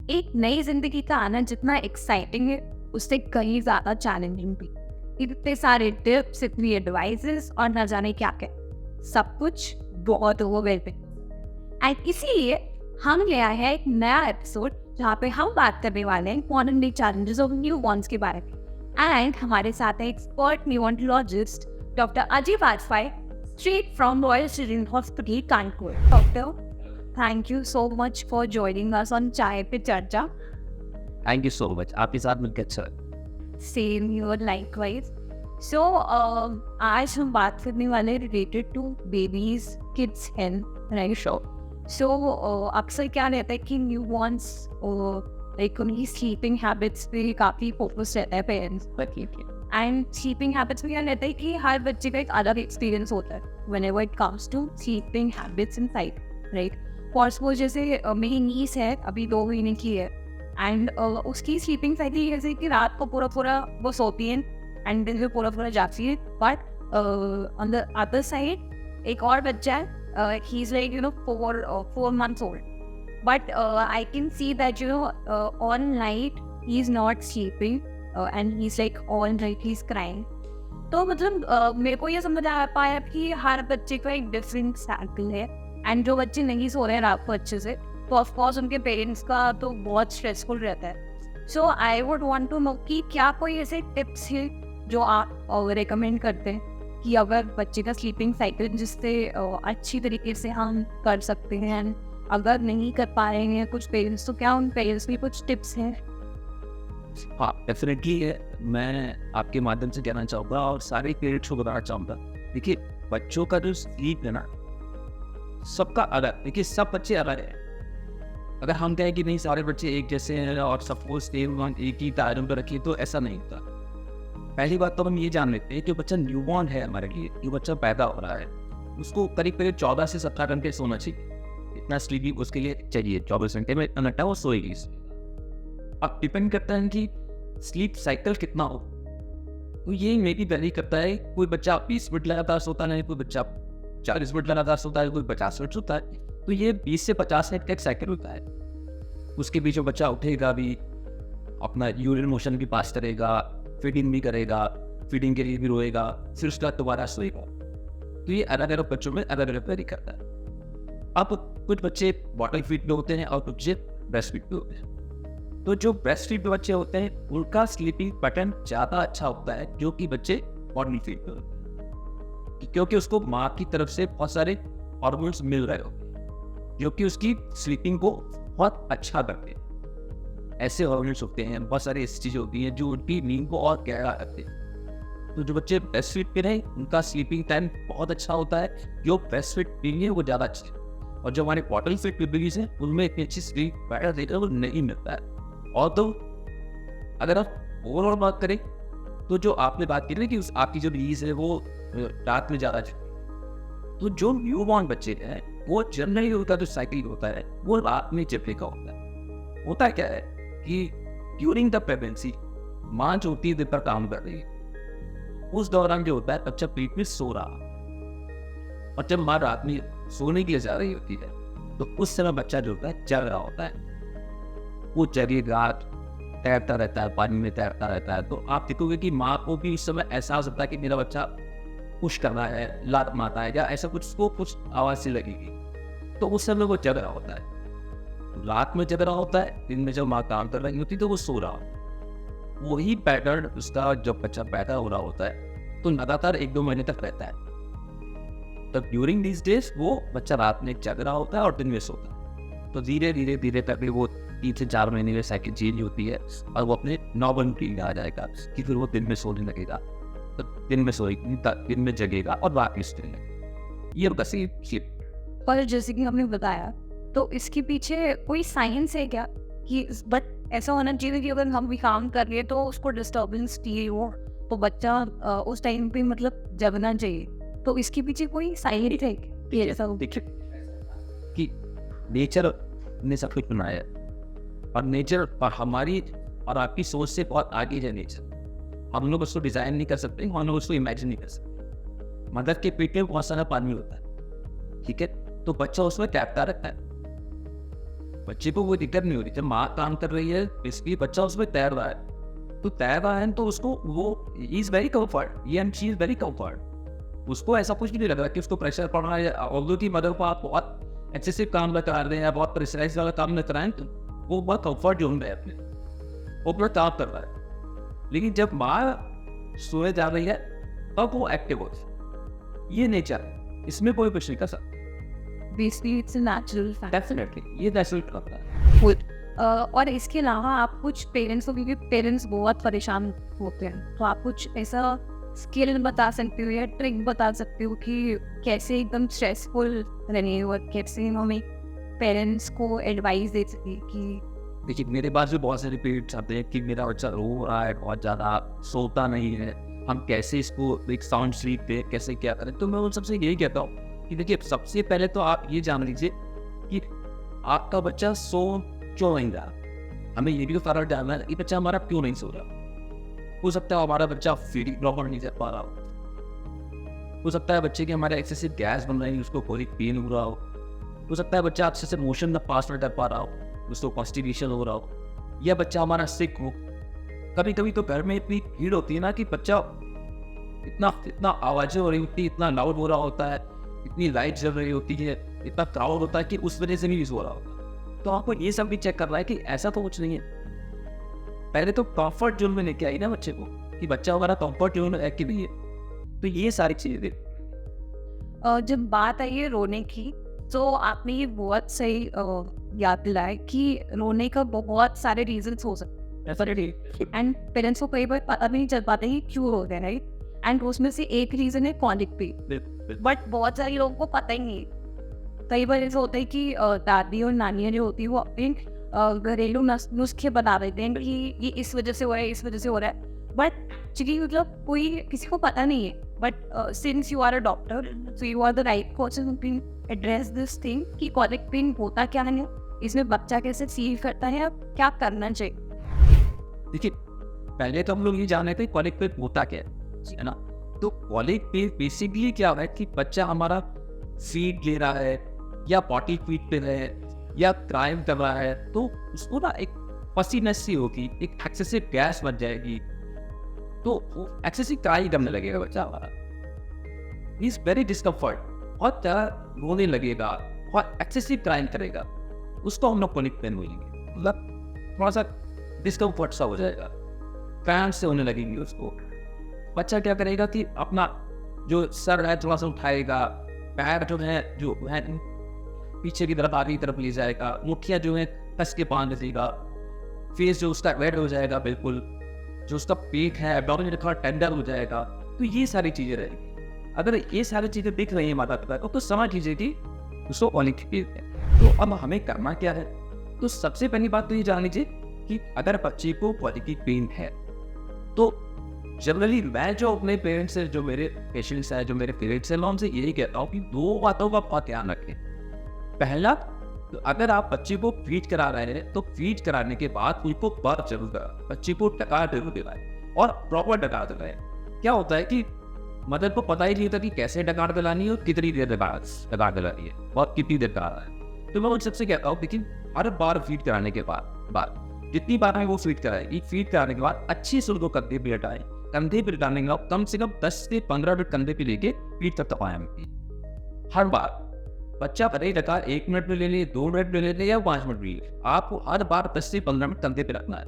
एक नई जिंदगी का आना जितना एक्साइटिंग है उससे कहीं ज्यादा चैलेंजिंग भी। इतने सारे टिप्स, इतनी एडवाइसेस और न जाने क्या क्या, सब कुछ बहुत ओवरवेलमिंग। एंड इसीलिए हम ले आए हैं एक नया एपिसोड जहाँ पे हम बात करने वाले हैं modern day challenges of newborn's के बारे में। एंड हमारे साथ है expert neurologist doctor Ajay Vajpayee, straight from Royal Children's Hospital, Kanpur. Doctor, thank you so much for joining us on चाय पे चर्चा. थैंक यू सो मच, आपके साथ मिलकर अच्छा लगा। Same here, likewise. So, आज हम बात करने वाले related to babies, kids health, right? Sure. So, अक्सर क्या रहता है कि newborns like उनकी sleeping habits पे काफी focus रहता है पेरेंट्स पर। एंड स्लीपिंग हैबिट्स में क्या रहता है कि हर बच्चे का एक अलग एक्सपीरियंस होता है whenever it comes to sleeping habits in side, right. For suppose जैसे मेरी नीस है, अभी 2 महीने की है, एंड उसकी स्लीपिंग साइकिल जैसे कि रात को पूरा वो सोती है एंड दिन में पूरा जागती है। But on the other side एक और बच्चा है, he is like 4 months old, but I can see that all night he is not sleeping. And he's like all night he's crying. तो मतलब मेरे को ये समझ आ पाया कि हर बच्चे का एक डिफरेंट साइकिल है। एंड जो बच्चे नहीं सो रहे हैं रात को अच्छे से, तो ऑफ कोर्स उनके पेरेंट्स का तो बहुत स्ट्रेसफुल रहता है। So I would want to know कि क्या कोई ऐसे टिप्स है जो आप रिकमेंड करते हैं कि अगर बच्चे का स्लीपिंग साइकिल जिससे अच्छी तरीके से हम कर सकते हैं, अगर नहीं कर पा रहे हैं कुछ पेरेंट्स, तो क्या उन पेरेंट्स की कुछ टिप्स हैं? हाँ, डेफिनेटली है। मैं आपके माध्यम से कहना चाहूँगा और सारे पेरेंट्स को बताना चाहूँगा, देखिए बच्चों का जो स्लीप है ना, सबका अलग। देखिए सब बच्चे अलग हैं। अगर हम कहें कि नहीं सारे बच्चे एक जैसे हैं और सबको सेम एक ही तारम पर रखिए, तो ऐसा नहीं होता। पहली बात तो हम ये जान लेते हैं कि बच्चा न्यूबॉर्न है हमारे लिए, जो बच्चा पैदा हो रहा है उसको करीब 14 से 17 घंटे सोना चाहिए। इतना स्लीप उसके लिए चाहिए। 24 घंटे में इतना घंटा वो सोएगी। अब डिपेंड करता है कि स्लीप साइकिल कितना हो, तो ये मेरी वैरी करता है। कोई बच्चा 20 मिनट लगातार सोता है, कोई बच्चा 40 मिनट लगातार सोता है, कोई 50 मिनट सोता है। तो ये 20 से 50 मिनट का एक साइकिल होता है। उसके बीच में बच्चा उठेगा भी, अपना यूरिन मोशन भी पास करेगा, फीडिंग भी करेगा, फीडिंग के लिए भी रोएगा, फिर उसके बाद दोबारा सोएगा। तो ये अलग अलग बच्चों में अलग अलग वैरी करता है। अब कुछ बच्चे बॉटल फीड पे होते हैं और कुछ बच्चे ब्रेस्ट फीड पे होते हैं। तो जो ब्रेस्ट फीड पे बच्चे होते हैं उनका स्लीपिंग पैटर्न ज़्यादा अच्छा होता है जो कि बच्चे बॉटल फीड पे होते हैं, क्योंकि उसको माँ की तरफ से बहुत सारे हार्मोन्स मिल रहे होते हैं जो कि उसकी स्लीपिंग को बहुत अच्छा करते हैं। ऐसे हार्मोन्स होते हैं, बहुत सारी ऐसी चीज़ें होती हैं जो उनकी नींद को और गहरा करते हैं। तो जो बच्चे ब्रेस्ट फीड पे रहे उनका स्लीपिंग टाइम बहुत अच्छा होता है। जो ब्रेस्ट फीड बेबी है वो ज़्यादा अच्छी है, और जो हमारे बॉटल फीड बेबीज हैं उनमें इतनी अच्छी स्लीप पैटर्न देखने को नहीं मिलता है। और तो अगर आप ओवरऑल बात करें तो जो आपने बात की ना कि आपकी जो नीज है वो रात में ज़्यादा चलती, तो जो न्यूबॉर्न बच्चे हैं वो जनरली उनका जो साइकिल होता है वो रात में जगने का होता है। होता क्या है कि ड्यूरिंग द प्रेगनेंसी माँ जो होती है दिन पर काम कर रही है, उस दौरान जो होता है बच्चा पेट में सो रहा, और जब माँ रात में सोने के लिए जा रही होती है तो उस समय बच्चा जो होता है जग रहा होता है। वो जगेगा, तैरता रहता है, पानी में तैरता रहता है। तो आप देखोगे कि माँ को भी इस समय एहसास होता है कि मेरा बच्चा पुश कर रहा है, लात मारता है या ऐसा कुछ, उसको कुछ आवाज़ सी लगेगी, तो उस समय वो जग रहा होता है। रात में जग रहा होता है, दिन में जब माँ काम कर रही होती है तो वो सो रहा होता है। वही पैटर्न उसका जब बच्चा पैदा हो रहा होता है तो लगातार 1-2 महीने तक रहता है। तब ड्यूरिंग दिस डेज वो बच्चा रात में जग रहा होता है और दिन में सोता है। तो धीरे धीरे तक वो 3 से 4 महीने में साइकिल चेंज होती है और वो अपने नॉर्मल रूटीन में आ जाएगा कि फिर वो दिन में सोने लगेगा, तो दिन में सोएगी, दिन में जगेगा और रात में सोने लगेगा। ये बसी स्लीप। पर जैसे कि हमने बताया, तो इसके पीछे कोई साइंस है क्या कि बट ऐसा होना चाहिए कि अगर हम भी काम कर रहे हैं तो उसको डिस्टर्बेंस चाहिए हो, तो बच्चा उस टाइम पे मतलब जगना चाहिए, तो इसके पीछे कोई साइंस है कि ऐसा? देखिए कि नेचर ने सब कुछ बनाया और नेचर और हमारी और आपकी सोच से बहुत आगे है नेचर। हम लोग उसको डिजाइन नहीं कर सकते, हम लोग उसको इमेजिन नहीं कर सकते। मदर के पेट में बहुत सारा पानी होता है, ठीक है, तो बच्चा उसमें तैरता रहता है। बच्चे को वो दिक्कत नहीं हो रही। जब माँ काम कर रही है इसलिए बच्चा उसमें तैर रहा है, तो तैर रहा है तो उसको वो इज वेरी कम्फर्ट, ये and she is very comfort. उसको ऐसा कुछ नहीं लग रहा कि उसको प्रेशर पड़ रहा है। ऑल्दो की मदर को आप बहुत एक्सेसिव काम न करा रहे हैं, बहुत प्रेशराइज वाला काम न कराएं, तो वो बहुत कम्फर्ट जोन में है अपने, वो अपना काम कर रहा है। लेकिन जब माँ सोने जा रही है तब वो एक्टिव होती है। ये नेचर है, इसमें कोई कुछ नहीं कर सकता। Basically it's a natural fact. Definitely ये नेचुरल करता है। और इसके अलावा आप कुछ पेरेंट्स को, क्योंकि पेरेंट्स बहुत परेशान होते हैं, तो आप कुछ ऐसा स्किल बता सकते हो या ट्रिक बता सकते हो कि कैसे एकदम स्ट्रेसफुल रहने और कैसे हमें पेरेंट्स को एडवाइस दे सके कि देखिए मेरे पास भी बहुत सारे पेरेंट्स आते हैं कि मेरा बच्चा रो रहा है, बहुत ज़्यादा सोता नहीं है, हम कैसे इसको एक साउंड स्लीप पे कैसे क्या करें। तो मैं उन सबसे यही कहता हूँ कि देखिए सबसे पहले तो आप ये जान लीजिए कि आपका बच्चा सो क्यों नहीं रहा। हमें ये भी तो फर्क डालना है कि बच्चा हमारा क्यों नहीं सो रहा। हो सकता है हमारा बच्चा फीडिंग प्रॉपर नहीं कर पा रहा हो सकता है बच्चे के हमारे एक्सेसिव गैस बन रही है, उसको कोई पेन हो रहा हो सकता है बच्चा अच्छे से मोशन ना पास नहीं कर पा रहा हो, उसको कॉन्स्टिपेशन हो रहा हो, या बच्चा हमारा सिक हो। कभी कभी तो घर में इतनी भीड़ होती है ना कि बच्चा इतना इतना आवाज़ें हो रही होती है, इतना लाउड हो रहा होता है, इतनी लाइट जल रही होती है, इतना क्राउड होता है कि उस वजह से भी सो रहा होता है। तो आपको ये सब भी चेक करना है कि ऐसा तो कुछ नहीं है। पहले तो कंफर्ट जोन में लेके आई ना बच्चे को कि बच्चा हमारा कंफर्ट जोन में है कि नहीं है। तो ये सारी चीजें जब बात आई है रोने की, तो आपने ये बहुत सही याद दिलाया कि रोने का बहुत सारे रीजंस हो सकते हैं एंड पेरेंट्स को कई बार पता भी नहीं चल पाता कि क्यों रो रहे हैं, राइट। एंड उसमें से एक रीजन है कॉनिक पेन, बट बहुत सारे लोगों को पता ही नहीं है। कई बार ऐसा होता है कि दादी और नानियाँ जो होती है वो अपने घरेलू नुस्खे बता देते हैं कि ये इस वजह से हो रहा है, इस वजह से हो रहा है, बट एक्चुअली मतलब कोई किसी को पता नहीं है। But since you are a doctor, so you are the right person who can address this thing कि कॉनिक पेन होता क्या है, इसमें बच्चा कैसे फील करता है, अब क्या करना चाहिए। देखिए पहले तो हम लोग ये जान रहे थे कॉलिक पेन होता क्या है ना। तो कॉलिक पेन बेसिकली क्या है कि बच्चा हमारा फीड ले रहा है या बॉटल फीड पे है या क्राइम कर रहा है, तो उसको ना एक पसीनेस सी होगी, एक एक्सेसिव गैस बन जाएगी, तो वो एक्सेसिव क्राई करने लगेगा बच्चा हमारा, इज वेरी डिस्कम्फर्ट, बहुत ज़्यादा रोने लगेगा, बहुत एक्सेसिव क्राइम करेगा, उसको हम लोग कॉलिक पेन बोलेंगे। मतलब थोड़ा सा डिस्कम्फर्ट सा हो जाएगा, क्रैम्प से होने लगेंगे उसको। बच्चा क्या करेगा कि अपना जो सर है थोड़ा सा उठाएगा, पैर जो है पीछे की तरफ आगे की तरफ ले जाएगा, मुठ्ठियाँ जो है कस के बांध देगा, फेस जो उसका रेड हो जाएगा बिल्कुल, जो उसका पेट है एब्डोमेन थोड़ा टेंडर हो जाएगा। तो ये सारी चीज़ें रहेंगी। अगर ये सारी चीज़ें दिख रही हैं माता पिता को तो समझ लीजिए कि उसको कॉलिक पेन है। तो अब हमें करना क्या है, तो सबसे पहली बात तो ये जान लीजिए कि अगर बच्चे को कॉलिक पेन है तो जनरली मैं जो अपने पेरेंट्स से, जो मेरे पेशेंट्स हैं, जो मेरे पेरेंट्स हैं, मैं उनसे यही कहता हूँ कि 2 बातों का बहुत ध्यान रखें। पहला, तो अगर आप बच्चे को फीड करा रहे हैं तो फीड कराने के बाद उनको बर्फ जरूर कराएं, बच्चे को डकार जरूर दिलाएं और प्रॉपर डकार दिलाएं। क्या होता है कि मदर को पता ही नहीं होता कि कैसे डकार दिलानी है और कितनी देर डकार दिलानी है और कितनी देर करा रहा है। तो मैं उन सबसे कहता हूँ लेकिन हर बार फीड कराने के बाद जितनी बार है वो फीड कराएगी, फीड कराने के बाद अच्छी से उनको कंधे पे लटाएं, कंधे पे लटाने के बाद कम से कम 10 से 15 मिनट कंधे पे लेके फीड तक तपाएं। हर बार बच्चा भले ही डकार 1 मिनट में ले ले, 2 मिनट में ले ले या 5 मिनट में ले ले, आपको हर बार 10 से 15 मिनट कंधे पे रखना है।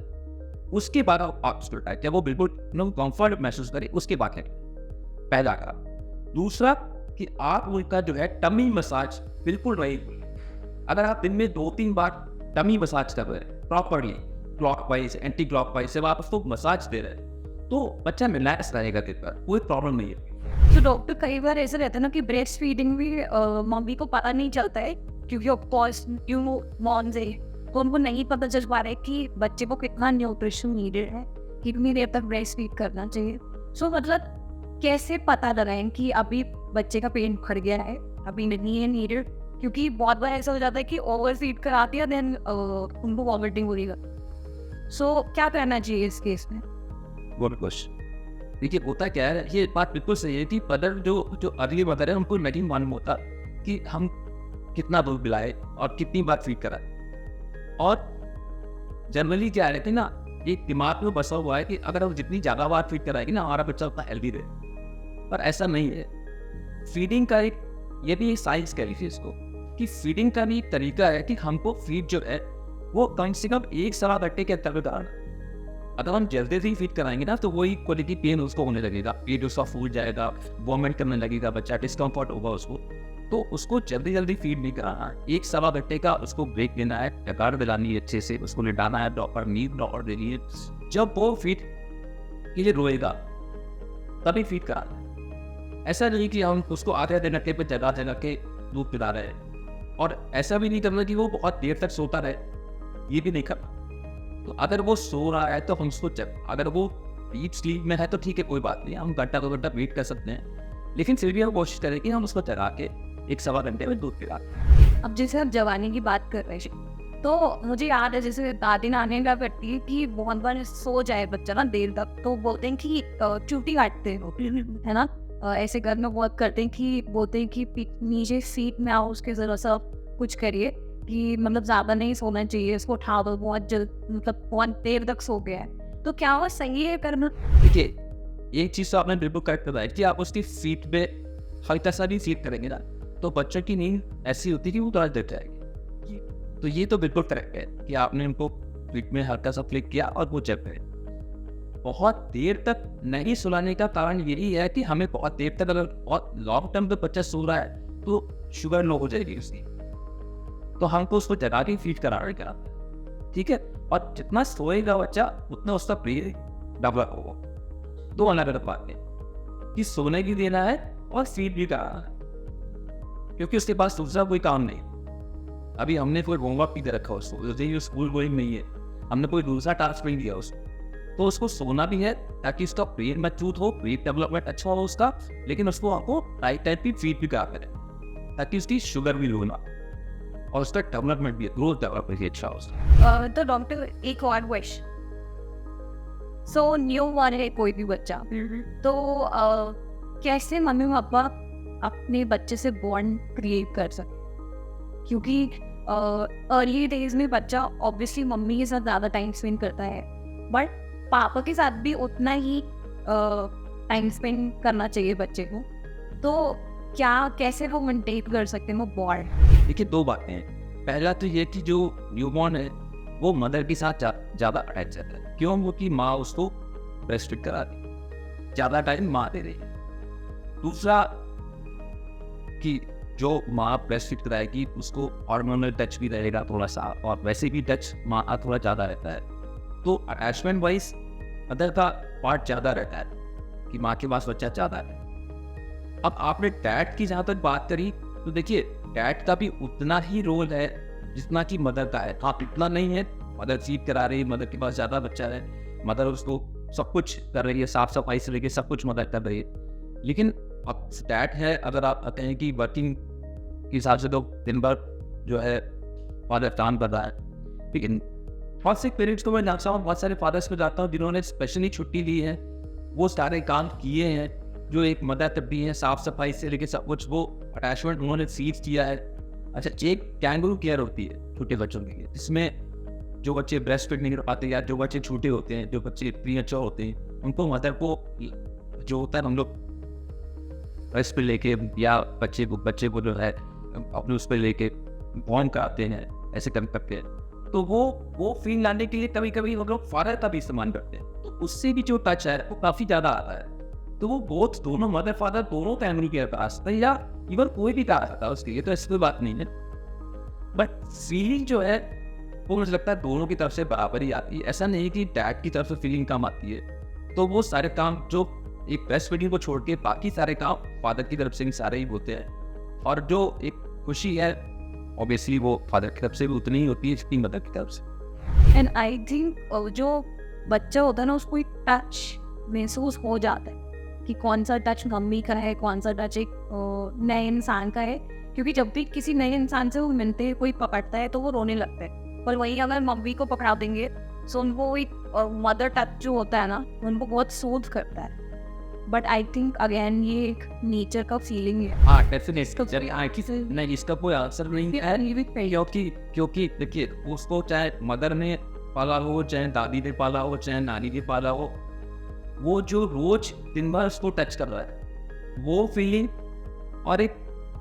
उसके बाद आप उसको लटाएं, जब वो बिल्कुल कंफर्ट महसूस करे उसके बाद लें। पहला का। दूसरा कि आप उनका जो है टमी मसाज बिल्कुल नहीं, अगर आप दिन में 2-3 बार टमी मसाज कर रहे हैं प्रॉपरली, क्लॉकवाइज एंटी क्लॉकवाइज से आप उसको मसाज दे रहे हैं तो बच्चा रिलैक्स रहेगा, दिन भर कोई प्रॉब्लम नहीं है। तो डॉक्टर कई बार ऐसा रहता है ना कि ब्रेस्ट फीडिंग भी मम्मी को पता नहीं चलता है, क्योंकि of course you know moms है, तो उनको नहीं पता चल पा रहा है कि बच्चे को कितना न्यूट्रिशन नीडेड है, कितनी देर तक ब्रेस्ट फीड करना चाहिए। सो मतलब कैसे पता लगाएं कि अभी बच्चे का पेट भर गया है, अभी नहीं है नीडेड, क्योंकि बहुत बार ऐसा हो जाता है कि ओवर फीड कराती है देन उनको वॉमिटिंग हो रही है। सो क्या करना चाहिए इस केस में? Good question. देखिए होता क्या है, ये बात बिल्कुल सही है कि मदर जो अर्ली मदर है उनको नहीं मालूम होता कि हम कितना दूध पिलाए और कितनी बार फीड कराए। और जनरली क्या रहते हैं ना, एक दिमाग में बसा हुआ है कि अगर हम जितनी ज़्यादा बार फीड कराएंगे ना, हमारा बच्चा उतना हेल्दी रहे, पर ऐसा नहीं है। फीडिंग का एक, ये भी एक साइंस कह लीजिए इसको, कि फीडिंग का भी एक तरीका है कि हमको फीड जो है वो कम से कम 1-1.25 घंटे के अंतर में कराना। अगर हम जल्दी से ही फीड कराएंगे ना, तो वही क्वालिटी पेन उसको होने लगेगा, पेट उसका फूल जाएगा, वॉमिट करने लगेगा, बच्चा डिस्कम्फर्ट होगा उसको। तो उसको जल्दी जल्दी फीड नहीं कराना है, 1-1.25 घंटे का उसको ब्रेक देना है, डकार दिलानी है अच्छे से, उसको लिटाना है, प्रॉपर नींद प्रॉपर देनी है। जब वो फीड के लिए रोएगा तभी फीड कराना है। ऐसा नहीं कि हम उसको आधे घंटे पे जगा के दूध पिला रहे हैं, और ऐसा भी नहीं करना कि वो बहुत देर तक सोता रहे, ये भी नहीं करना। तो अगर वो सो रहा है तो हम उसको अगर वो डीप स्लीप में है तो ठीक है, कोई बात नहीं, हम घंटा 2 घंटा वेट कर सकते हैं, लेकिन फिर भी हम कोशिश करें कि हम उसको जगा के 1-1.25 घंटे में दूध पिला दें। अब जैसे हम जवानी की बात कर रहे हैं, तो मुझे याद है जैसे दादी नानी का करती है कि बहुत बार सो जाए बच्चा ना देर तक, तो बोलते हैं कि चूटी काटते हो, है ना। ऐसे घर में बहुत करते हैं कि बोलते हैं कि नीचे सीट में आओ, उसके जरा सा कुछ करिए कि मतलब ज़्यादा नहीं सोना चाहिए, इसको उठा दो, बहुत जल्द मतलब बहुत देर तक सो गया है। तो क्या वो सही है करना? देखिए, एक चीज़ तो आपने बिल्कुल करेक्ट बताया कि आप उसकी फीट पे हल्का सा भी फीट करेंगे ना, तो बच्चे की नींद ऐसी होती है कि वो तो आज देर जाएगी। तो ये तो बिल्कुल करेक्ट है कि आपने उनको फीट में हल्का सा फ्लिक किया और वो जग गए। बहुत देर तक नहीं सुलाने का कारण यही है कि हमें बहुत देर तक, अगर बहुत लॉन्ग टर्म पे बच्चा सो रहा है तो शुगर लो हो जाएगी उसकी, तो हमको उसको जगा के फीड कराना, ठीक है। और जितना सोएगा बच्चा उतना उसका ब्रेन डेवलप होगा। दो अलग अलग बातें कि सोने भी देना है और फीड भी कराना है, क्योंकि उसके पास दूसरा कोई काम नहीं। अभी हमने कोई होमवर्क नहीं दे रखा उसको, स्कूल गोइंग नहीं है, हमने कोई दूसरा टास्क नहीं दिया उसको, तो उसको सोना भी है ताकि उसका ब्रेन मजबूत हो, ब्रेन डेवलपमेंट अच्छा हो उसका, लेकिन उसको आपको राइट टाइम पे फीड भी करा करें ताकि उसकी शुगर भी लो ना, और उसका डेवलपमेंट भी, ग्रोथ डेवलपमेंट भी अच्छा हो उसका। तो डॉक्टर एक और क्वेश्चन, सो न्यू वन है कोई भी बच्चा, तो कैसे मम्मी पापा अपने बच्चे से बॉन्ड क्रिएट कर सके? क्योंकि अर्ली डेज में बच्चा ऑब्वियसली मम्मी के साथ ज़्यादा टाइम स्पेंड करता है, बट पापा के साथ भी उतना ही टाइम स्पेंड करना चाहिए बच्चे को। तो क्या कैसे वो मेंटेन कर सकते हैं वो बॉन्ड? देखिए, दो बातें हैं। पहला तो ये कि जो न्यूबॉर्न है वो मदर के साथ ज़्यादा अटैच रहता है। क्यों? वो कि माँ उसको ब्रेस्ट फीड करा रही है, ज़्यादा टाइम माँ दे रही है। दूसरा कि जो माँ ब्रेस्ट फीड कराएगी उसको हार्मोनल टच भी रहेगा थोड़ा सा, और वैसे भी टच माँ का थोड़ा ज़्यादा रहता है, तो अटैचमेंट वाइज मदर का पार्ट ज़्यादा रहता है कि माँ के पास बच्चा ज़्यादा है। अब आपने डैड की जहाँ तक बात करी, तो देखिए डैड का भी उतना ही रोल है जितना कि मदर का है। हाँ, इतना नहीं है, मदर फीड करा रही है, मदर के पास ज़्यादा बच्चा है, मदर उसको सब कुछ कर रही है, साफ सफाई से लेके सब कुछ मदद कर रही है। लेकिन अब डैड है, अगर आप कहते हैं कि वर्किंग के हिसाब से तो दिन भर जो है फादर काम कर रहा है, लेकिन बहुत से पेरेंट्स को मैं जानता हूँ, बहुत सारे फादर्स को जानता हूँ जिन्होंने स्पेशली छुट्टी ली है, वो सारे काम किए हैं जो एक मदर तब भी है, साफ सफाई से लेके सब कुछ, वो अटैचमेंट उन्होंने सीज किया है। अच्छा, एक कैंगरू केयर होती है छोटे बच्चों के लिए, जिसमें जो बच्चे ब्रेस्ट फीड नहीं कर पाते या जो बच्चे छोटे होते हैं, जो बच्चे प्रीमेच्योर होते हैं, उनको मदर को जो होता है हम लोग ब्रेस्ट पे लेके या बच्चे को जो है अपने उस पर लेके बॉन्ड कराते हैं, ऐसे कर सकते हैं। तो वो फील लाने के लिए कभी कभी हम लोग फादर का भी इस्तेमाल करते हैं, तो उससे भी जो टच है वो काफ़ी ज़्यादा आता है। तो वो बोथ दोनों मदर फादर दोनों फैमिली के पास है, या इवन कोई भी कहा सकता है उसके लिए, तो ऐसी कोई बात नहीं है। बट फीलिंग जो है वो मुझे लगता है दोनों की तरफ से बराबर ही आती है। ऐसा नहीं कि डैड की तरफ से फीलिंग कम आती है, तो वो सारे काम जो एक ब्रेस्ट फीडिंग को छोड़ के बाकी सारे काम फादर की तरफ से भी सारे ही होते हैं, और जो एक खुशी है ऑब्वियसली वो फादर की तरफ से भी उतनी ही होती है जितनी मदर की तरफ से। एंड आई थिंक जो बच्चा होता है ना, उसको एक टच महसूस हो जाता है कि कौन सा टच मम्मी का है, कौन सा टच एक नए इंसान का है, क्योंकि जब भी किसी नए इंसान से वो मिलते हैं, कोई पकड़ता है तो वो रोने लगता है, पर वहीं अगर मम्मी को पकड़ा देंगे तो उनको एक मदर टच जो होता है ना, उनको बहुत सूद करता है। बट आई थिंक अगेन ये एक नेचर का फीलिंग है। हाँ डेफिनेटली आँखी से नहीं, इसका कोई आंसर नहीं है क्योंकि देखिए उसको चाहे मदर ने पाला हो, चाहे दादी ने पाला हो, चाहे नानी ने पाला हो, वो जो रोज दिन भर उसको टच कर रहा है वो फीलिंग और एक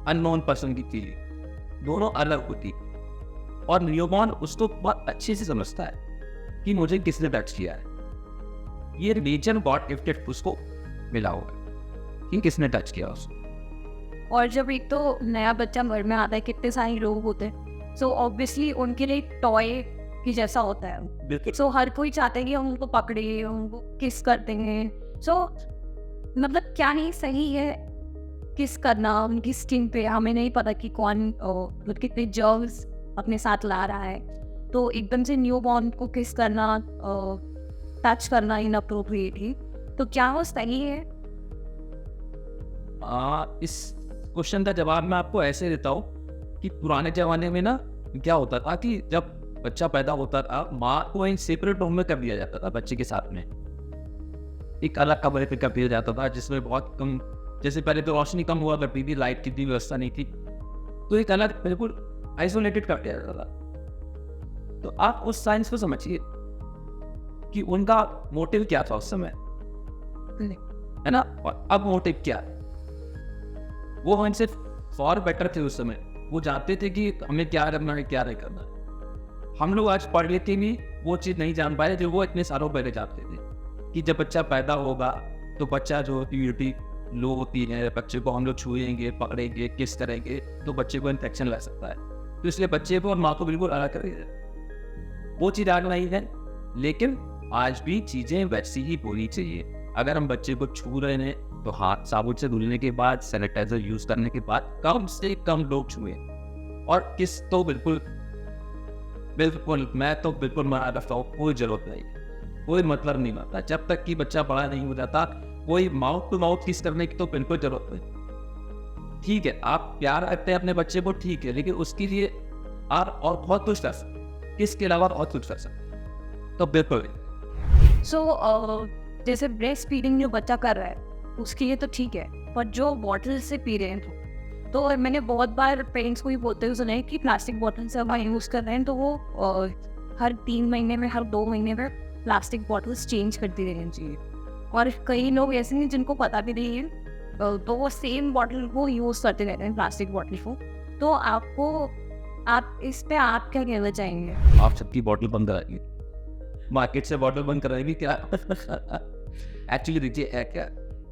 अननोन पर्सन की फीलिंग दोनों अलग होती। और न्यूबॉर्न उसको बहुत अच्छे से समझता है कि मुझे किसने टच किया है, ये नेचर गॉड गिफ्टेड उसको मिला हुआ है कि किसने टच किया उसको। और जब एक तो नया बच्चा घर में आता है, कितने सारे लोग होते हैं, सो ऑब्वियसली उनके लिए टॉय की जैसा होता है। सो हर कोई चाहता है कि हम उनको पकड़े, हम उनको किस करते हैं। सो मतलब क्या ही सही है किस करना उनकी स्किन पे, हमें नहीं पता कि कौन मतलब कितने जर्म्स अपने साथ ला रहा है, तो एकदम से न्यू बॉर्न को किस करना, टच करना इनअप्रोप्रिएटली, तो क्या वो सही है? इस क्वेश्चन का जवाब मैं आपको ऐसे देता हूँ कि पुराने जमाने में ना क्या होता था कि जब बच्चा पैदा होता था माँ को एक सेपरेट रूम में कर दिया जाता था बच्चे के साथ में, एक अलग कमरे पे कर दिया जाता था जिसमें बहुत कम, जैसे पहले तो रोशनी कम हुआ करती थी, लाइट की इतनी व्यवस्था नहीं थी, तो एक अलग बिल्कुल आइसोलेटेड कर दिया जाता था। तो आप उस साइंस को समझिए कि उनका मोटिव क्या था उस समय, है ना, और अब मोटिव क्या है। वो हमसे फॉर बेटर थे उस समय, वो जानते थे कि हमें क्या करना है क्या नहीं करना है। हम लोग आज पढ़ लेते भी वो चीज़ नहीं जान पाए जो वो इतने सालों पहले जानते थे कि जब बच्चा पैदा होगा तो बच्चा जो इम्यूनिटी लो होती है, बच्चे को हम लोग छुएंगे, पकड़ेंगे, किस करेंगे तो बच्चे को इन्फेक्शन लग सकता है, तो इसलिए बच्चे को और माँ को बिल्कुल अलग करेंगे। वो चीज़ आग नहीं है, लेकिन आज भी चीज़ें वैसी ही होनी चाहिए। अगर हम बच्चे को छू रहे हैं तो हाथ साबुन से धुलने के बाद, सैनिटाइजर यूज करने के बाद कम से कम लोग छुए, और किस तो बिल्कुल मैं तो बिल्कुल मना रखता हूँ, कोई जरूरत नहीं, कोई मतलब नहीं बनता जब तक कि बच्चा बड़ा नहीं हो जाता। कोई माउथ टू माउथ किस करने की तो बिल्कुल जरूरत नहीं। ठीक है आप प्यार रखते हैं अपने बच्चे को, ठीक है, लेकिन उसके लिए आप और बहुत कुछ कर सकते, किसके अलावा बहुत कुछ कर सकते, तो बिल्कुल। जैसे ब्रेस्ट फीडिंग जो बच्चा कर रहा है उसके लिए तो ठीक है, पर जो बॉटल से पी रहे हैं तो मैंने बहुत बार पेरेंट्स को ही बोलते हुए सुना है कि प्लास्टिक बॉटल से हम यूज़ कर रहे हैं तो वो हर 3 महीने में, हर 2 महीने में प्लास्टिक बॉटल्स चेंज करती रहनी चाहिए। और कई लोग ऐसे हैं जिनको पता भी नहीं है, तो वो सेम बॉटल को यूज़ करते रहते हैं, प्लास्टिक बॉटल को। तो आप इस पे आप क्या कहना चाहेंगे? आप सबकी बॉटल बंद कराइए, मार्केट से बॉटल बंद कराएंगे क्या? एक्चुअली देखिए है क्या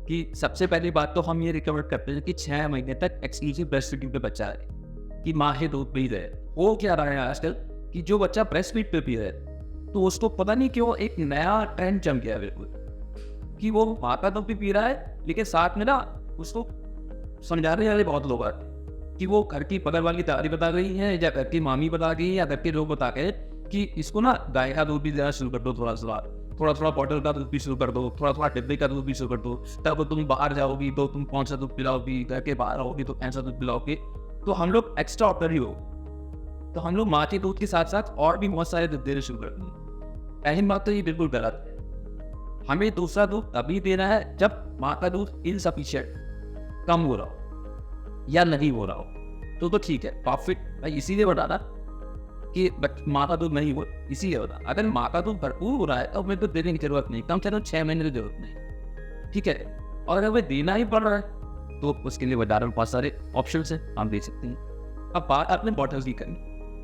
कि सबसे पहली बात तो हम ये रिकमेंड करते हैं कि 6 महीने तक एक्सक्लूसिव ब्रेस्ट फीडिंग पे बच्चा है कि माँ ही दूध पी रहे। वो क्या रहा है आजकल कि जो बच्चा ब्रेस्ट फीड पे पी रहा है तो उसको पता नहीं क्यों एक नया ट्रेंड जम गया बिल्कुल कि वो माँ का दूध भी पी रहा है, लेकिन साथ में ना उसको समझाने वाले बहुत लोग आते कि वो घर की बगल वाली दादी बता रही है या घर की मामी बता रही है या घर के लोग बता रहे कि इसको ना गाय का दूध भी देना शुरू कर दो, थोड़ा थोड़ा बॉटल का दूध भी शुरू कर दो, थोड़ा थोड़ा डिब्बे का दूध भी शुरू कर दो, तब तुम बाहर जाओगी तो तुम कौन सा दूध पिलाओगी, घर के बाहर आओगी तो कौन सा दूध पिलाओगे। तो हम लोग एक्स्ट्रा ऑर्डर ही हो, तो हम लोग माँ के दूध के साथ साथ और भी बहुत सारे दूध देने शुरू कर दें। पहली बात तो ये बिल्कुल गलत है। हमें दूसरा दूध तभी देना है जब माँ का दूध इनसफिशिएंट, कम हो रहा हो या नहीं हो रहा हो तो ठीक है, प्रॉफिट भाई इसीलिए बताना कि माँ का दूध नहीं हो, इसीलिए होता। अगर माँ का दूध भरपूर हो रहा है तो हमें तो देने की जरूरत नहीं, कम से कम 6 महीने की जरूरत नहीं, ठीक है। और अगर हमें देना ही पड़ रहा है तो उसके लिए बाजार में बहुत सारे ऑप्शन है, हम दे सकते हैं। अब बात अपने बॉटल्स की करें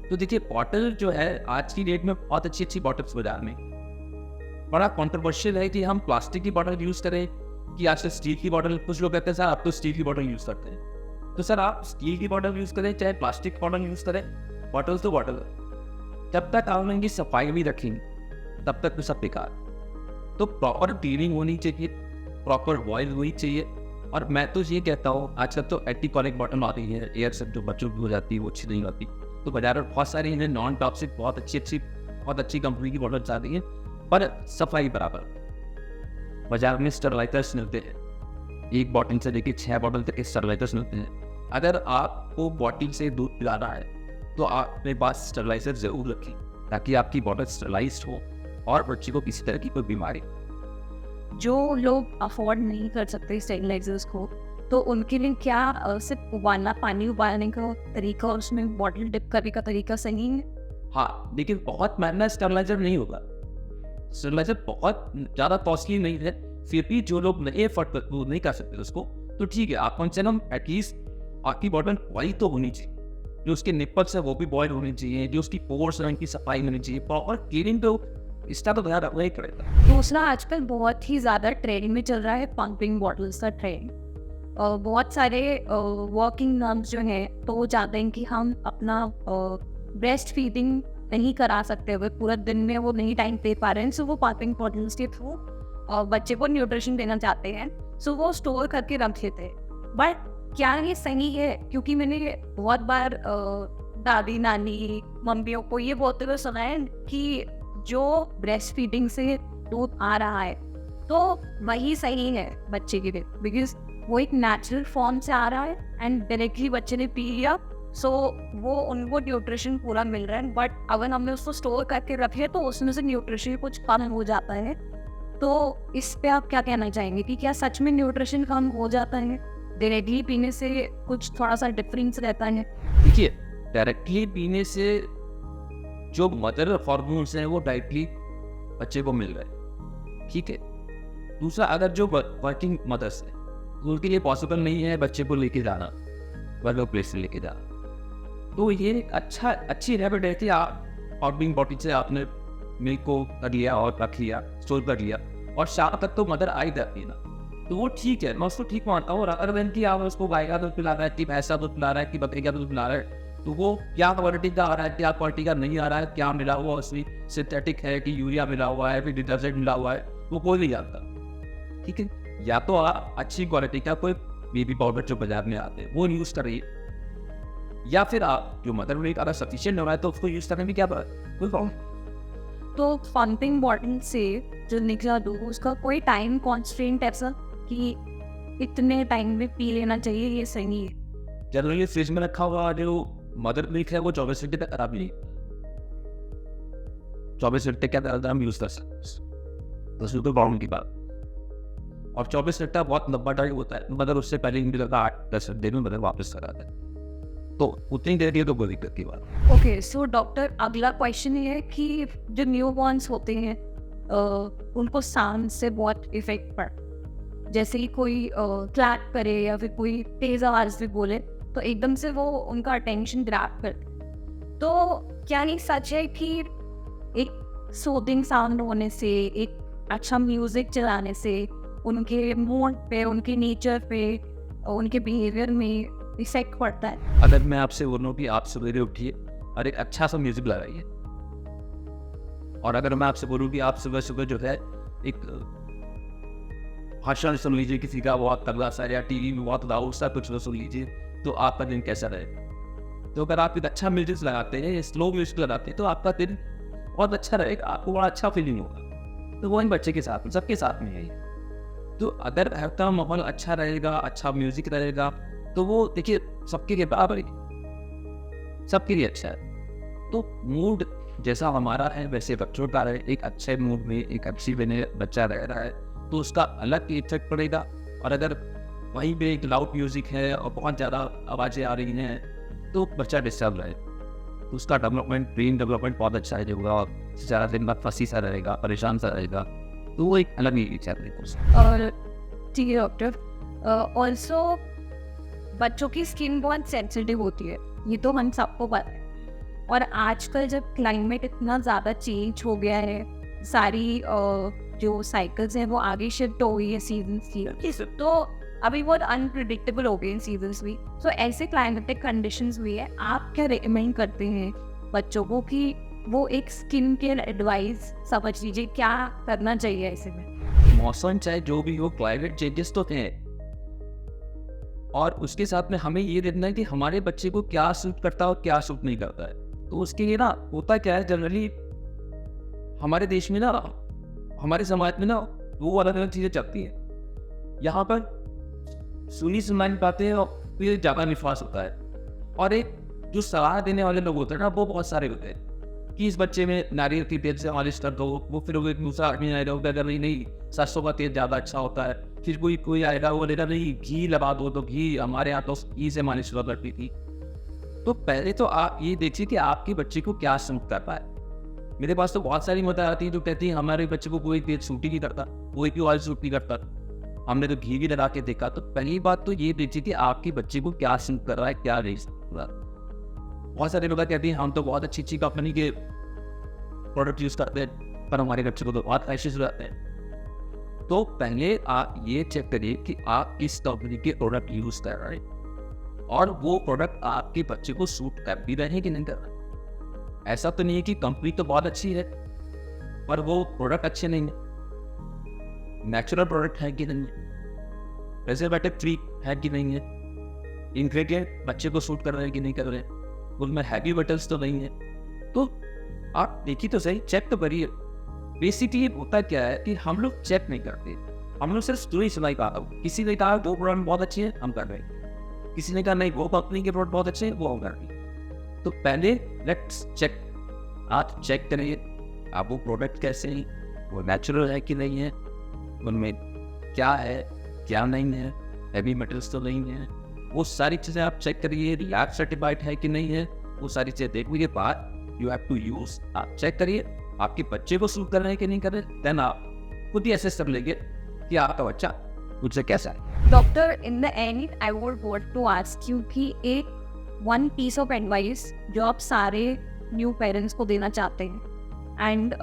तो देखिए बॉटल जो है आज की डेट में बहुत अच्छी बॉटल्स बाजार में, बड़ा कॉन्ट्रोवर्शियल है कि हम प्लास्टिक की बॉटल यूज करें कि आजकल स्टील की बॉटल। कुछ लोग कहते हैं सर आप तो स्टील की बॉटल यूज करते हैं, तो सर आप स्टील की बॉटल यूज करें चाहे प्लास्टिक की बॉटल यूज करें, बॉटल तो बॉटल है। जब तक आप उनकी सफाई भी रखेंगे तब तक तो सब बेकार। तो प्रॉपर क्लीनिंग होनी चाहिए, प्रॉपर बॉयल होनी चाहिए। और मैं तो ये कहता हूँ आजकल तो एंटीकॉलिक बॉटल आ रही है, एयर से जो बच्चों की हो जाती है वो अच्छी नहीं होती, तो बाजार में बहुत सारी इन्हें नॉन टॉक्सिक बहुत अच्छी कंपनी की बॉटल्स आ रही हैं, पर सफाई बराबर। बाजार में स्टरलाइजर्स मिलते हैं, 1 बॉटल से लेकर 6 बॉटल तक के स्टरलाइजर्स मिलते हैं। अगर आपको बॉटल से दूध पिलाना है तो आप अपने पास स्टरलाइजर जरूर रखें ताकि आपकी बॉटल स्टरलाइज्ड हो और बच्चे को किसी तरह की कोई बीमारी। जो लोग अफोर्ड नहीं कर सकते स्टेरिलाइजर्स को, तो उनके लिए क्या सिर्फ पानी उबालने का तरीका और उसमें बॉटल डिप करने का तरीका सही है? हाँ, लेकिन बहुत महंगा स्टेरिलाइजर नहीं होगा। स्टेरिलाइजर बहुत ज़्यादा कॉस्टली नहीं है, फिर भी जो लोग नहीं अफोर्ड कर, वो नहीं कर सकते उसको, तो ठीक है, आप कम से कम एटलीस्ट आपकी बॉटल बॉयल तो होनी चाहिए, जो उसके निप्पल्स है वो भी बॉयल होनी चाहिए, जो उसकी पोर्स है उनकी सफाई होनी चाहिए, प्रॉपर क्लीनिंग, तो इसका तो ध्यान रखना ही पड़ेगा। दूसरा, आजकल बहुत ही ज़्यादा ट्रेंड में चल रहा है पंपिंग बॉटल्स का ट्रेंड। बहुत सारे वर्किंग मम्स जो हैं, तो वो चाहते हैं कि हम अपना ब्रेस्ट फीडिंग नहीं करा सकते हुए पूरा दिन में वो नहीं टाइम दे पा रहे हैं, सो वो पंपिंग बॉटल्स के थ्रू बच्चे को न्यूट्रिशन देना चाहते हैं, सो वो स्टोर करके रख लेते हैं। बट क्या ये सही है? क्योंकि मैंने बहुत बार दादी नानी मम्मियों को ये बोलते हुए सुना है कि जो ब्रेस्ट फीडिंग से दूध आ रहा है तो वही सही है बच्चे के लिए, बिकॉज वो एक नेचुरल फॉर्म से आ रहा है एंड डायरेक्टली बच्चे ने पी लिया, सो वो उनको न्यूट्रिशन पूरा मिल रहा है। बट अगर हमने उसको स्टोर करके रखे तो उसमें से न्यूट्रिशन कुछ कम हो जाता है। तो इस पे आप क्या कहना चाहेंगे कि क्या सच में न्यूट्रिशन कम हो जाता है? डायरेक्टली पीने से कुछ थोड़ा सा डिफरेंस रहता है? देखिए, डायरेक्टली पीने से जो मदर हॉर्मोन्स हैं वो डायरेक्टली बच्चे को मिल रहे हैं, ठीक है। दूसरा, अगर जो वर्किंग मदर्स है उनके लिए पॉसिबल नहीं है बच्चे को लेके जाना, वर्क प्लेस से लेके जाना, तो ये अच्छी हैबिट है कि आप पंपिंग बॉटल से आपने मिल्क को कर लिया और रख लिया, स्टोर कर लिया, और शाम तक तो मदर आई जाती है ना, तो वो ठीक है, मैं उसको ठीक मानता हूँ। अगर देन कि आप उसको गाय का दूध पिला रहा है, कि भैंस का दूध पिला रहा है, कि बकरी का दूध पिला रहा है, तो वो क्या क्वालिटी का आ रहा है, क्या क्वालिटी का नहीं आ रहा है, क्या मिला हुआ उसमें, सिंथेटिक है कि यूरिया मिला हुआ है, फिर डिटर्जेंट मिला हुआ है, वो कोई नहीं जानता, ठीक है। या तो आप अच्छी क्वालिटी का कोई बेबी पाउडर जो बाजार में आते हैं वो यूज करिए, या फिर आप जो मदर मिल्क अगर सफिशिएंट हो रहा है तो उसको यूज करने में क्या कोई प्रॉब्लम। तो पंपिंग बॉटल से जो निकला दूध उसका कोई टाइम कॉन्स्टेंट ऐसा कि इतने टाइम में पी लेना चाहिए, ये सही है? जनरली फ्रिज में रखा हुआ जो मदर मिल्क है वो 24 घंटे तक खराब नहीं, 24 घंटे के अंदर हम यूज कर सकते हैं, तो उसमें कोई प्रॉब्लम की बात। और 24 घंटा बहुत लंबा टाइम होता है, मदर उससे पहले मुझे लगा 8-10 घंटे में मदर वापस कराता है, तो उतनी देर की तो कोई दिक्कत की बात। ओके, सो डॉक्टर, अगला क्वेश्चन ये है कि जो न्यू बॉर्न्स होते हैं उनको साउंड से बहुत इफेक्ट पड़ता है, जैसे कि कोई क्लैप करे या फिर कोई तेज आवाज में बोले तो एकदम से वो उनका अटेंशन ग्रैब करते। तो क्या ये सच है कि एक सूदिंग साउंड होने से, एक अच्छा म्यूजिक चलाने से उनके मूड पे, उनके नेचर पे, उनके बिहेवियर में इफेक्ट पड़ता है? अगर मैं आपसे बोलूं कि आप सवेरे उठिए और एक अच्छा सा म्यूजिक लगाइए, और अगर मैं आपसे बोलूं कि आप सुबह सुबह जो है एक भाषण सुन लीजिए किसी का बहुत तगड़ा सा, या टीवी में बहुत लाउड सा कुछ सुन लीजिए, तो आपका दिन कैसा रहेगा? तो अगर आप एक अच्छा म्यूजिक लगाते हैं, स्लो म्यूजिक लगाते हैं, तो आपका दिन बहुत अच्छा रहेगा, आपको बड़ा अच्छा फीलिंग होगा। तो वो इन बच्चे के साथ में, सबके साथ में है ये। तो अगर आपका माहौल अच्छा रहेगा, अच्छा म्यूजिक रहेगा, तो वो देखिए सबके लिए बराबर ही, सबके लिए अच्छा है। तो मूड जैसा हमारा है वैसे बच्चों का रहे, एक अच्छे मूड में एक अच्छी वे में बच्चा रह रहा है तो उसका अलग इफेक्ट पड़ेगा। और अगर वहीं पे एक लाउड म्यूजिक है और बहुत ज़्यादा आवाज़ें आ रही हैं तो बच्चा डिस्टर्ब रहे, तो उसका डेवलपमेंट, ब्रेन डेवलपमेंट बहुत अच्छा है होगा, और ज़्यादा दिन बाद फंसी सा रहेगा, परेशान सा रहेगा, तो वो एक अलग ही इच्छा है। और ठीक है डॉक्टर, ऑल्सो बच्चों की स्किन बहुत सेंसिटिव होती है, ये तो हम सबको पता है। और आजकल जब क्लाइमेट इतना ज़्यादा चेंज हो गया है, सारी जो साइकिल्स हैं वो आगे शिफ्ट हो गई है सीजन्स की, तो अभी बहुत अनप्रिडिक्टेबल हो गए हैं सीजन्स भी। तो ऐसे क्लाइमेटिक कंडीशंस भी है, आप क्या रिकमेंड करते हैं बच्चों को कि वो एक स्किन केयर एडवाइस समझ लीजिए क्या करना चाहिए ऐसे में? मौसम चाहे जो भी हो, क्लाइमेट चेंजेस तो हैं, और उसके साथ में हमें ये देखना है कि हमारे बच्चे को क्या सूट करता है और क्या सूट नहीं करता है। तो उसके लिए ना होता क्या है, जनरली हमारे देश में ना, हमारे समाज में ना दो अलग अलग चीज़ें चलती हैं। यहाँ पर सुनी सुनाई बातें और फिर ज़्यादा विश्वास होता है, और एक जो सलाह देने वाले लोग होते हैं ना वो बहुत सारे होते हैं। कि इस बच्चे में नारियल के तेल से मालिश कर दो, वो फिर वो एक दूसरा आदमी आएगा वो कहेगा नहीं नहीं सरसों का तेल ज़्यादा अच्छा होता है, फिर कोई आएगा वो बोलेगा नहीं घी लगा दो, तो घी हमारे यहाँ तो घी से मालिश हुआ करती थी। तो पहले तो आप ये देखिए कि आपके बच्चे को क्या सूट कर रहा है। मेरे पास तो बहुत सारी मदद आती है जो कहती है हमारे बच्चे को कोई तेल सूट ही नहीं करता, कोई भी ऑयल सूट नहीं करता, हमने तो घी भी लगा के देखा। तो पहली बात तो ये देखिए कि आपके बच्चे को क्या सूट कर रहा है, क्या नहीं सूट कर रहा है। बहुत सारे लोग कहते हैं हम तो बहुत अच्छी अच्छी कंपनी के प्रोडक्ट यूज करते हैं पर हमारे बच्चे को तो बहुत रैशेस हो जाते हैं। तो पहले आप ये चेक करिए कि आप किस कंपनी के प्रोडक्ट यूज कर रहे हैं और वो प्रोडक्ट आपके बच्चे को सूट कर भी रहे हैं कि नहीं कर रहे। ऐसा तो नहीं है कि कंपनी तो बहुत अच्छी है पर वो प्रोडक्ट अच्छे नहीं है, नेचुरल प्रोडक्ट है कि नहीं है, प्रिजर्वेटिव फ्री है कि नहीं है, इंग्रेडिएंट बच्चे को सूट कर रहे हैं कि नहीं कर रहे हैं, उनमें हैवी मेटल्स तो नहीं है। तो आप देखिए तो सही, चेक तो करिए। बेसिकली होता क्या है कि हम लोग चेक नहीं करते, हम लोग सिर्फ स्टोरी सुनाई पाता हूँ। किसी ने कहा वो प्रोडक्ट बहुत अच्छी है हम कर रहे हैं, किसी ने कहा नहीं वो कंपनी के प्रोडक्ट बहुत अच्छे हैं वो हम कर रहे हैं। तो पहले लेट्स चेक, आप चेक करिए आप वो प्रोडक्ट कैसे हैं, वो नेचुरल है कि नहीं है, उनमें क्या है क्या नहीं है, हैवी मेटल्स तो नहीं है, वो सारी चीज़ें आप चेक करिए। लैब सर्टिफाइड है कि नहीं है, वो सारी चीज़ें देखने के बाद यू हैव टू यूज, आप चेक करिए आपके बच्चे को सूट कर रहे हैं कि नहीं कर रहे, देन आप खुद ही असेस कर लेंगे कि आपका बच्चा मुझसे कैसा है। Doctor, in the end I would want to ask you कि एक वन पीस ऑफ एडवाइस जो आप सारे न्यू पेरेंट्स को देना चाहते हैं, एंड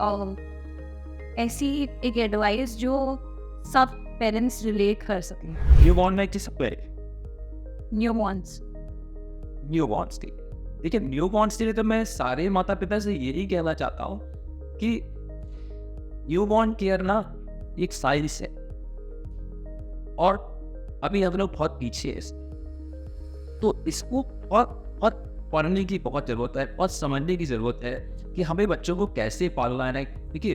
ऐसी एक एडवाइस जो सब पेरेंट्स रिलेट कर सकें। You want like this way newborn's के देखिए, न्यूबॉर्न्स के लिए तो मैं सारे माता पिता से यही कहना चाहता हूँ कि न्यूबॉर्न केयर ना एक साइंस है और अभी हम लोग बहुत पीछे हैं तो इसको बहुत पढ़ने की बहुत ज़रूरत है, बहुत समझने की ज़रूरत है कि हमें बच्चों को कैसे पालना है। देखिए,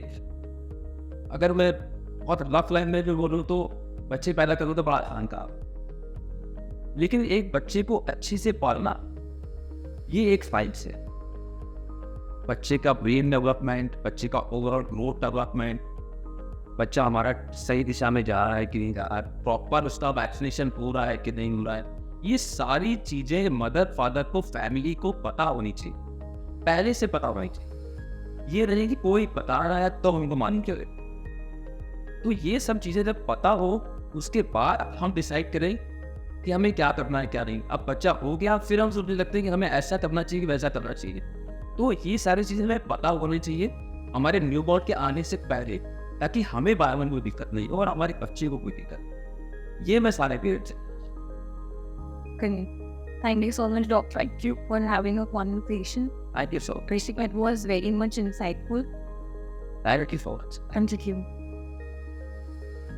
अगर मैं बहुत रफ लाइन में जो बोलूँ तो बच्चे पैदा करूँ तो बड़ा आसान काम, लेकिन एक बच्चे को अच्छे से पालना ये एक साइंस है। बच्चे का ब्रेन डेवलपमेंट, बच्चे का ओवरऑल ग्रोथ डेवलपमेंट, बच्चा हमारा सही दिशा में जा रहा है कि नहीं जा रहा है, प्रॉपर उसका वैक्सीनेशन हो रहा है कि नहीं हो रहा है, ये सारी चीज़ें मदर फादर को, फैमिली को पता होनी चाहिए, पहले से पता होनी चाहिए। ये नहीं कि कोई बता रहा है तो हमको मानी क्यों। तो ये सब चीज़ें जब पता हो उसके बाद हम डिसाइड करें कि हमें क्या करना है क्या नहीं। अब बच्चा हो गया फिर हम सोचने लगते हैं कि हमें ऐसा करना चाहिए कि वैसा करना चाहिए। तो ये सारी चीज़ें हमें पता होनी चाहिए हमारे न्यूबॉर्न के आने से पहले, ताकि हमें बार बार कोई दिक्कत नहीं हो और हमारे बच्चे को कोई दिक्कत नहीं। ये मैं सारे पेरेंट्स से। Thank you so much, Doctor. Thank you for having a conversation. Thank you so much. It was very much insightful. Thank you so much. Thank you.